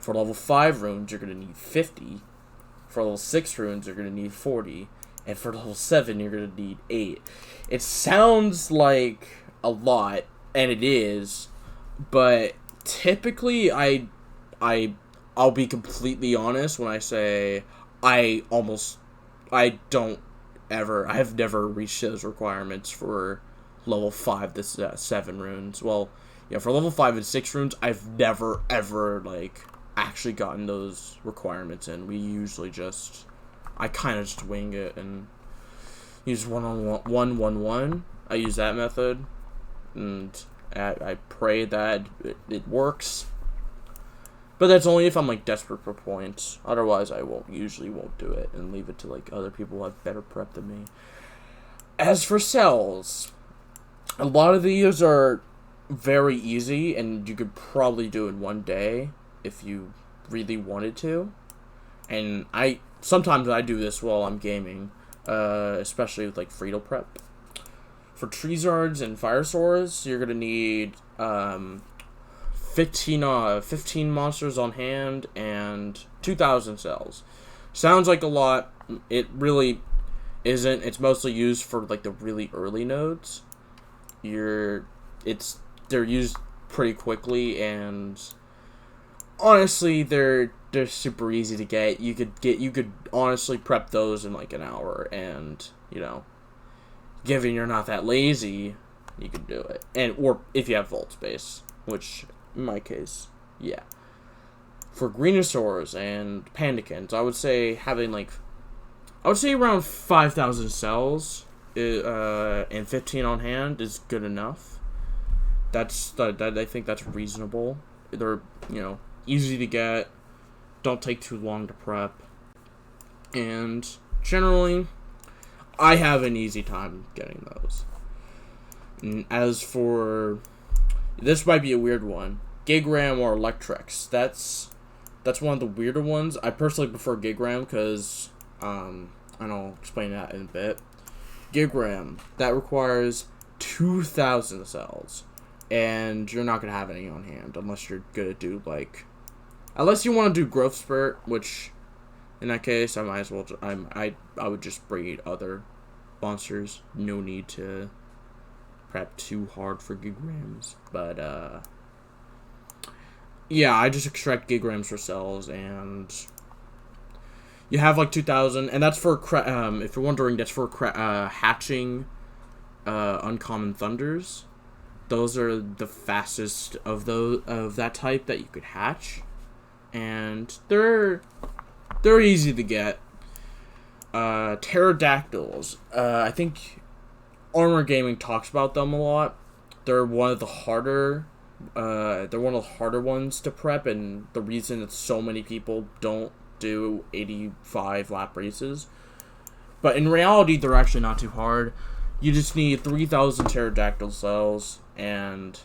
For level 5 runes, you're going to need 50. For level 6 runes, you're going to need 40. And for level 7, you're going to need 8. It sounds like a lot, and it is, but typically I'll be completely honest when I say I have never reached those requirements for level 5 to 7 runes. Well, yeah, for level 5 and 6 runes, I've never ever like actually gotten those requirements in. We usually I kind of just wing it and use 1-on-1. I use that method, and I pray that it works. But that's only if I'm like desperate for points. Otherwise, I usually won't do it and leave it to like other people who have better prep than me. As for cells, a lot of these are very easy, and you could probably do in one day if you really wanted to. And sometimes I do this while I'm gaming, especially with like Friedel prep. For Treezards and Fire Swords, you're gonna need 15 monsters on hand and 2,000 cells. Sounds like a lot. It really isn't. It's mostly used for like the really early nodes. They're used pretty quickly, and honestly, they're super easy to get. You could honestly prep those in like an hour, and given you're not that lazy, you could do it. Or if you have vault space, which in my case, yeah. For Greenosaurs and Pandakins, I would say around 5,000 cells and 15 on hand is good enough. I think that's reasonable. They're, easy to get, don't take too long to prep, and generally, I have an easy time getting those. And as for, this might be a weird one, Gigram or Electrex. That's one of the weirder ones. I personally prefer Gigram because, and I'll explain that in a bit. Gigram, that requires 2,000 cells, and you're not going to have any on hand unless you're going to do, unless you want to do Growth Spurt, which, in that case, I might as well, I would just breed other monsters. No need to prep too hard for Gigrams, but, yeah, I just extract Gigrams for cells, and you have 2,000, and that's for if you're wondering, that's for hatching Uncommon Thunders. Those are the fastest of that type that you could hatch, and they're easy to get. Pterodactyls, I think Armor Gaming talks about them a lot. They're one of the harder ones to prep, and the reason that so many people don't do 85 lap races. But in reality, they're actually not too hard. You just need 3,000 pterodactyl cells, and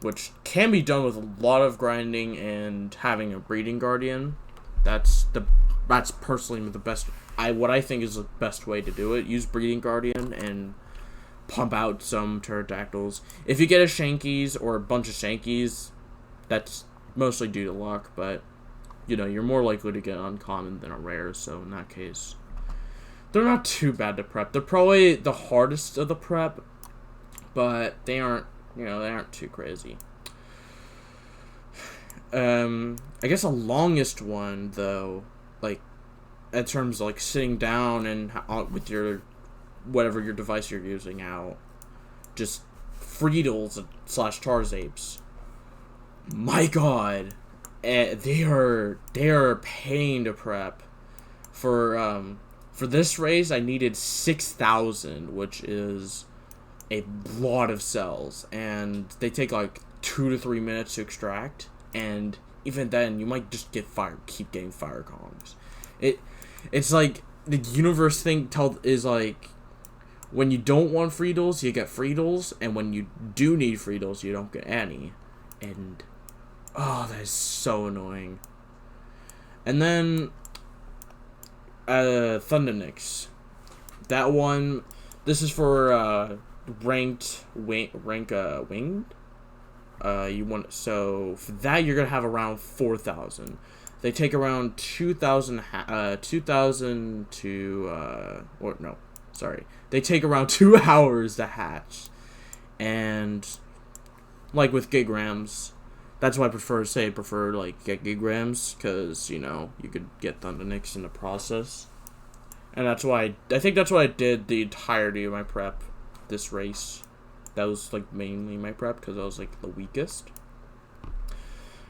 which can be done with a lot of grinding and having a breeding guardian. That's personally the best. What I think is the best way to do it. Use breeding guardian and pump out some pterodactyls. If you get a Shankies or a bunch of Shankies, that's mostly due to luck, but you're more likely to get uncommon than a rare, so in that case, they're not too bad to prep. They're probably the hardest of the prep, but they aren't too crazy. I guess the longest one, though, in terms of sitting down and with your whatever your device you're using out, just Friedels / Charzapes. My God, they are a pain to prep. For this race, I needed 6,000, which is a lot of cells, and they take 2 to 3 minutes to extract, and even then, you might just keep getting fire columns. It's like the universe thing is when you don't want Friedels, you get Friedels, and when you do need Friedels, you don't get any. And, that is so annoying. And then, Thundernix. That one, this is for, winged? For that you're gonna have around 4,000. They take around 2,000 to or no, sorry. They take around 2 hours to hatch, and like with gigrams, that's why I prefer like get gigrams because you could get Thundernicks in the process, and I think that's why I did the entirety of my prep this race. That was like mainly my prep because I was like the weakest.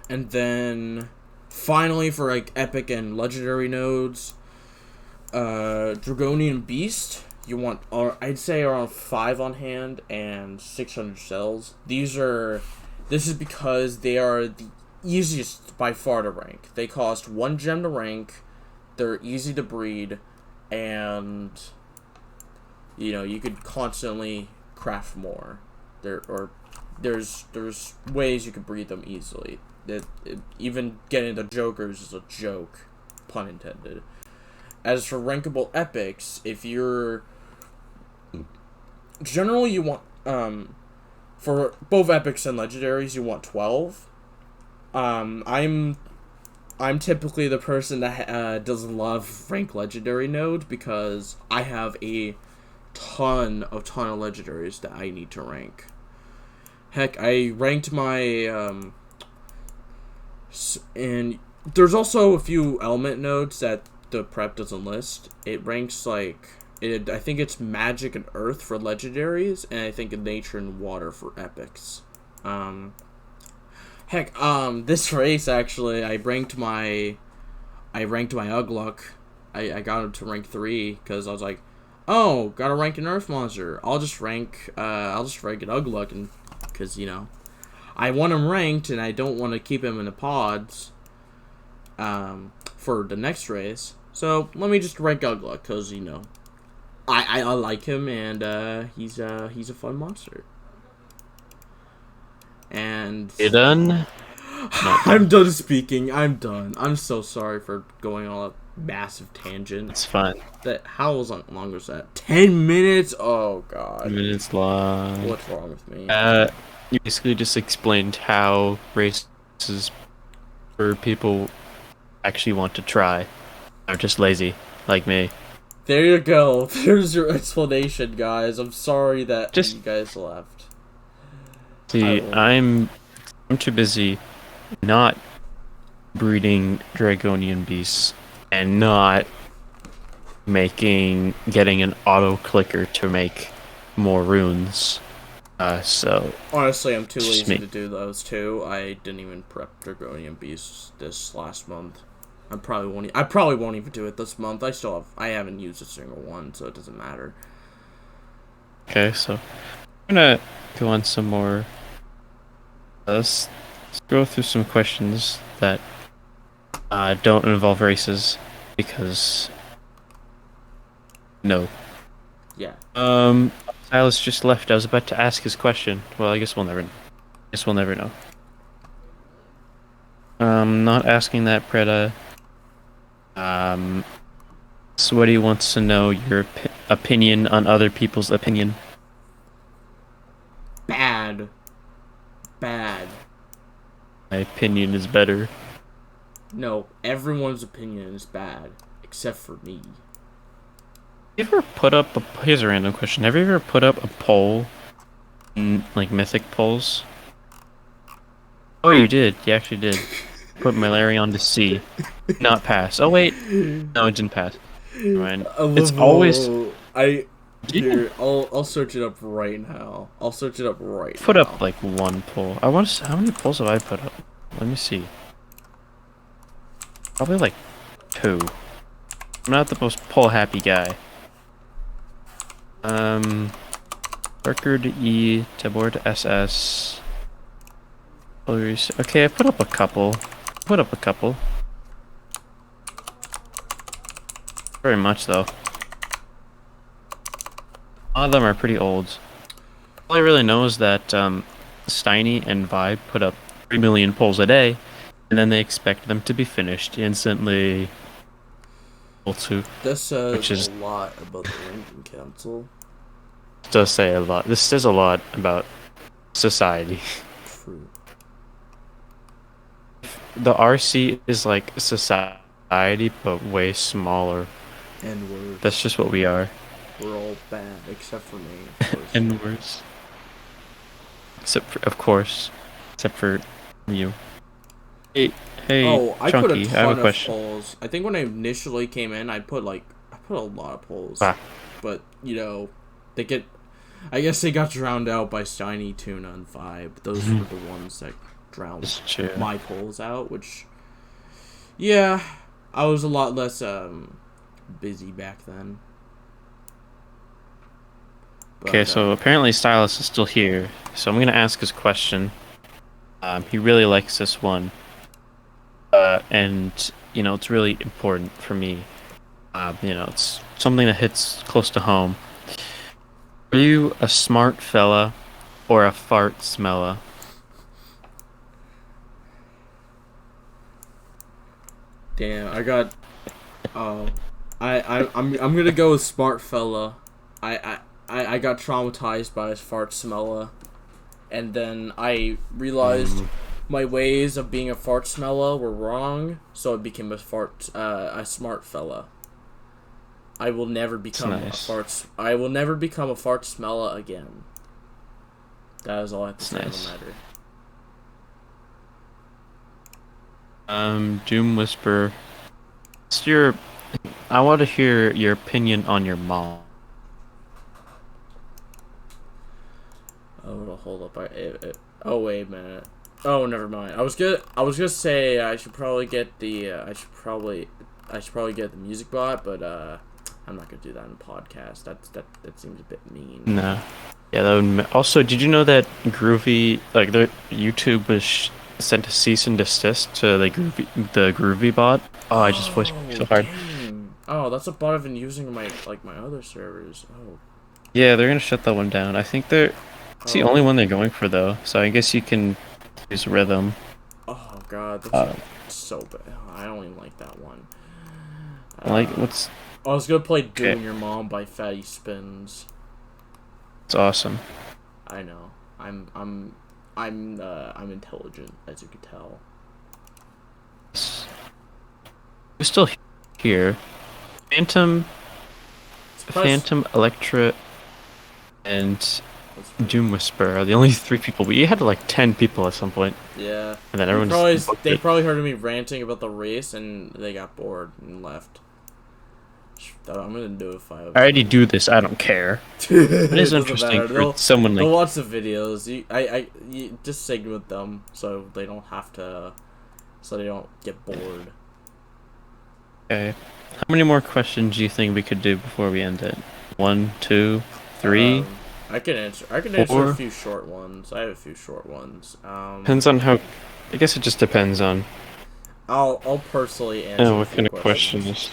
And then finally for like epic and legendary nodes, Dragonian Beast, you want, I'd say around 5 on hand and 600 cells. This is because they are the easiest by far to rank. They cost 1 gem to rank, they're easy to breed, and you could constantly craft more. There's ways you can breed them easily. Even getting the Jokers is a joke, pun intended. As for rankable epics, if you're generally you want for both epics and legendaries you want 12. I'm typically the person that doesn't love rank legendary node because I have a ton of legendaries that I need to rank. Heck, I ranked my and there's also a few element nodes that the prep doesn't list. It ranks like I think it's magic and earth for legendaries, and I think nature and water for epics. Heck, this race actually, I ranked my Ugluk. I got him to rank 3 because I was like, oh, gotta rank an earth monster. I'll just rank an Ugluk, and because I want him ranked, and I don't want to keep him in the pods for the next race. So let me just rank Ugluk, because I like him, and he's a fun monster. And You done? I'm done speaking. I'm done. I'm so sorry for going on a massive tangent. It's fine. How long was that? 10 minutes? Oh god. 10 minutes long. What's wrong with me? You basically just explained how races for people actually want to try. Are just lazy, like me. There you go. There's your explanation, guys. I'm sorry that you guys left. See, I'm too busy not breeding Dragonian beasts and not getting an auto clicker to make more runes. So honestly, I'm too lazy to do those too. I didn't even prep Dragonian beasts this last month. I probably won't even do it this month. I haven't used a single one, so it doesn't matter. Okay, so I'm gonna go on some more. Let's go through some questions that don't involve races, because no. Yeah. Silas just left. I was about to ask his question. Well, I guess we'll never know. Not asking that, Preda. Sweaty wants to know your opinion on other people's opinion. Bad. My opinion is better. No, everyone's opinion is bad, except for me. Have you ever put up here's a random question. Have you ever put up a poll in, like, mythic polls? Oh, you did. You actually did. Put Malarion to C. Not pass. Oh, wait. No, it didn't pass. Right. It's always... I'll search it up right now. Put up, like, one poll. I want to see... How many polls have I put up? Let me see. Probably, like, 2. I'm not the most poll-happy guy. Parker to E, Tabor to SS. Okay, I put up a couple. Very much, though. A lot of them are pretty old. All I really know is that Steiny and Vibe put up 3 million polls a day, and then they expect them to be finished instantly. This says a lot about the ranking council. It does say a lot. This says a lot about society. True. The RC is like society, but way smaller. And That's worse. just what we are. We're all bad, except for me, of course. And worse. Of course, except for you. Hey, hey, Oh, I put a Chunky, I have a ton of question. polls. I think when I initially came in, I put a lot of polls, Ah, but they get. I guess they got drowned out by Shiny Tuna and Vibe. Those were the ones that drowned it's true. my polls out. Which, yeah, I was a lot less busy back then. Okay, But so apparently Stylus is still here, so I'm gonna ask his question. He really likes this one, and it's really important for me. It's something that hits close to home. Are you a smart fella or a fart smella? damn, I got. Oh, I'm gonna go with smart fella. I got traumatized by his fart smella, and then I realized my ways of being a fart smella were wrong, so I became a smart fella. I will never It's become nice. I will never become a fart smella again. That is all I have to It's say on the nice. matter. Doom Whisper. What's your? I want to hear your opinion on your mom. Oh, hold up. Oh, wait a minute. Oh, never mind. I was gonna say I should probably get the I should probably get the music bot, but I'm not gonna do that in the podcast. That seems a bit mean. No. Yeah, that would. Also, did you know that Groovy, like the YouTube was sent a cease and desist to the Groovy bot? Oh, I just voiced so Oh, hard. dang. Oh, that's a bot I've been using my other servers. Oh. Yeah, they're gonna shut that one down. I think it's the only Oh. one they're going for though. So I guess you can use Rhythm. Oh god, that's Uh, so bad. I don't even like that one. like Uh, what's I was gonna play okay? Doing Your Mom by Fatty Spins. It's awesome. I know. I'm intelligent, as you can tell. We're still here. Phantom, Plus, Phantom, Electra, and that's pretty. Doom Whisper are the only three people. We had like 10 people at some point, Yeah, and then everyone just booked they it. probably heard me ranting about the race and they got bored and left. I'm gonna do it if I I was already them. do this. I don't care. It It is doesn't interesting matter. for someone They'll like watch the videos. You just segment them so they don't have to, so they don't get bored. okay. How many more questions do you think we could do before we end it? One, two, three, I can answer. I can answer a four. few short ones. I have a few short ones. Depends on how. I guess it just depends on I'll personally answer a what few kind of question questions. is.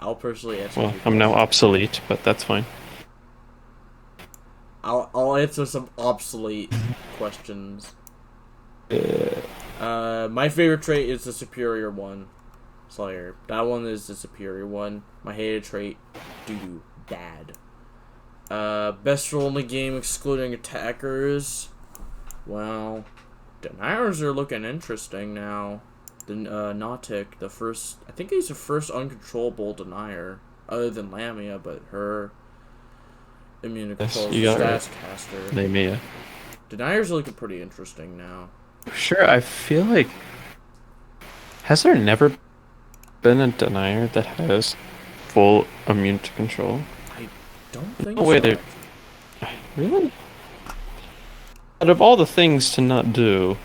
I'll personally answer a Well, few I'm now questions. obsolete, but that's fine. I'll answer some obsolete questions. My favorite trait is the superior one, Slayer. That one is the superior one. My hated trait, doo bad. Best role in the game excluding attackers. Well, deniers are looking interesting now. The Nautic, the first, I think he's the first uncontrollable denier, other than Lamia, but her immune to Yes, control is you a got it right. status caster. Name me. Deniers are looking pretty interesting now. Sure, I feel like has there never been a denier that has full immune to control? I don't think No way so, there. actually. Really? Out of all the things to not do,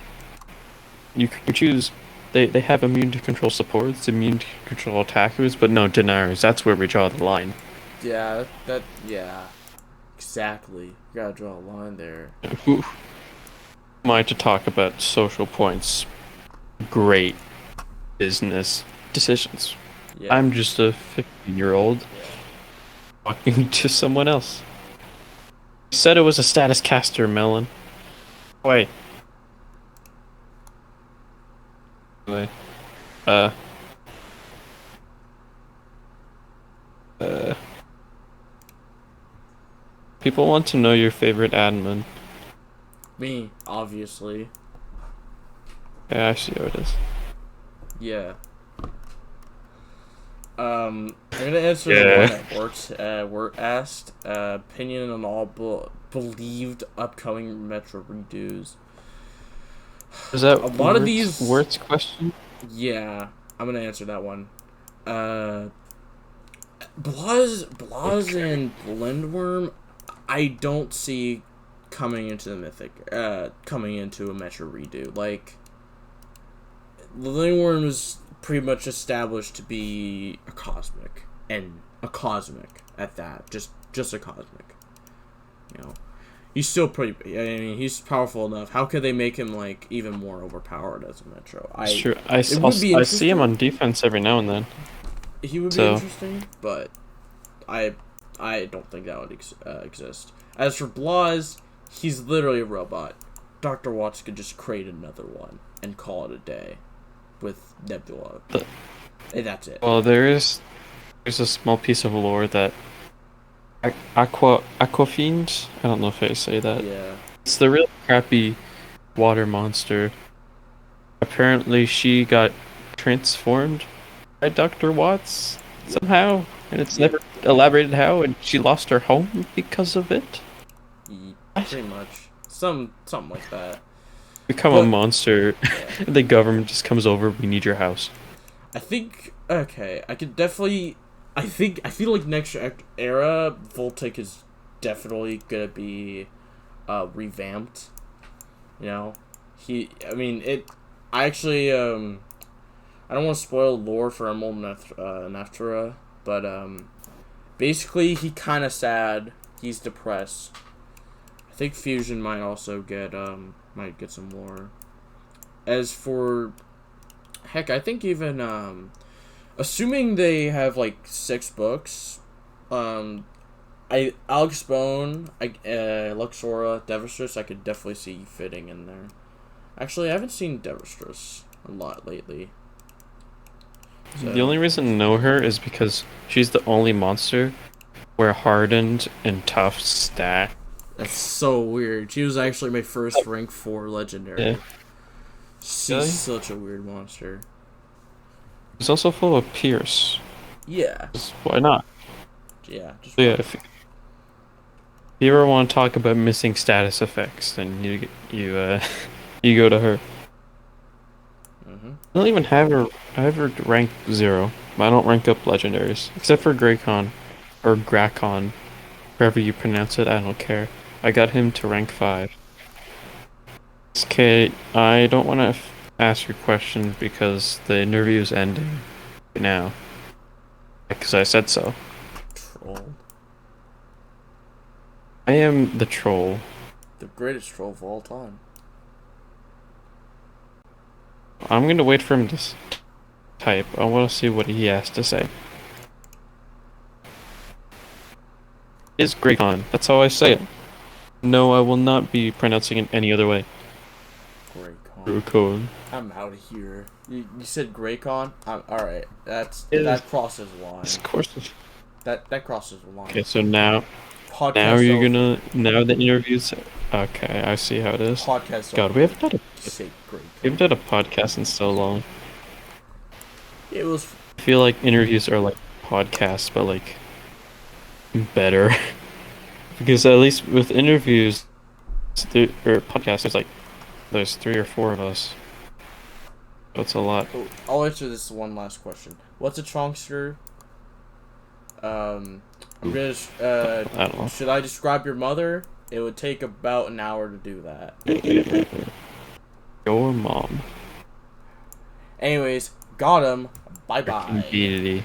you can choose. They have immune to control supports, immune to control attackers, but no deniers. That's where we draw the line. Yeah, yeah, exactly. You gotta draw a line there. Who am I to talk about social points? Great business decisions. Yeah, I'm just a 15-year-old yeah. talking to someone else. You said it was a status caster, Melon. Wait. Wait. Uh. Uh. People want to know your favorite admin. Me, obviously. Yeah, I see how it is. Yeah. I'm gonna answer the one Yeah. that Wirt asked. Opinion on all believed upcoming Metro redos. Is that A lot of these, Wirt's question? yeah, I'm gonna answer that one. Uh, Blaz Okay. and Blendworm, I don't see coming into the Mythic, coming into a Metro redo. Like, Blendworm is pretty much established to be a cosmic, and a cosmic at that, just a cosmic. You know, he's still pretty. I mean, he's powerful enough. How could they make him like even more overpowered as a Metro? It's true. It would be I see him interesting. on defense every now and then. He would be So, interesting, but I I don't think that would exist. As for Blaz, he's literally a robot. Dr. Watts could just create another one and call it a day with Nebula. the, And that's it. well, there's a small piece of lore that Aquafiend. I don't know if I say that. Yeah. It's the real crappy water monster. Apparently, she got transformed by Dr. Watts somehow, and it's Yep. never elaborated how, and she lost her home because of it. Pretty much. Something like that. Become a But monster. yeah. The government just comes over. We need your house. I think okay, I could definitely I feel like next era Voltic is definitely gonna be revamped. You know? I mean it I actually I don't want to spoil lore for Emerald Nephthra, but basically he kinda sad, he's depressed. I think Fusion might get some lore. As for heck, I think even assuming they have like 6 books, Alex Bone, Luxora, Devastress, I could definitely see fitting in there. Actually, I haven't seen Devastress a lot lately. The So only reason to know her is because she's the only monster where hardened and tough stack. that's so weird. She was actually my first rank 4 Yeah. legendary. She's Really? such a weird monster. It's also full of Pierce. Yeah. Why not? Yeah. Just So yeah, if you ever want to talk about missing status effects, then you go to her. mm-hmm. I don't even have her. I have her ranked 0. But I don't rank up legendaries except for Graycon or Grakon, however you pronounce it. I don't care. I got him to rank 5. Okay, I don't want to ask your question because the interview is ending now. Because I said so. Troll. I am the troll. The greatest troll of all time. I'm gonna wait for him to type. I want to see what he has to say. Is Graycon. That's how I say it. No, I will not be pronouncing it any other way. Graycon. Graycon. I'm out of here. You said Graycon? Alright. It That crosses the line. Of course. That crosses the line. Okay, so now Podcast you're over. gonna the interviews. Okay, I see how it is. Podcast God, over. Say we Graycon. haven't done a podcast in so long. It was. I feel like interviews are like podcasts, but like better. Because at least with interviews or podcasts, there's 3 or 4 of us. So it's a lot. Oh, I'll answer this one last question. What's a Chonkster? I'm gonna. I don't know. Should I describe your mother? It would take about an hour to do that. Your mom. Anyways, got him. Bye bye. Indeed.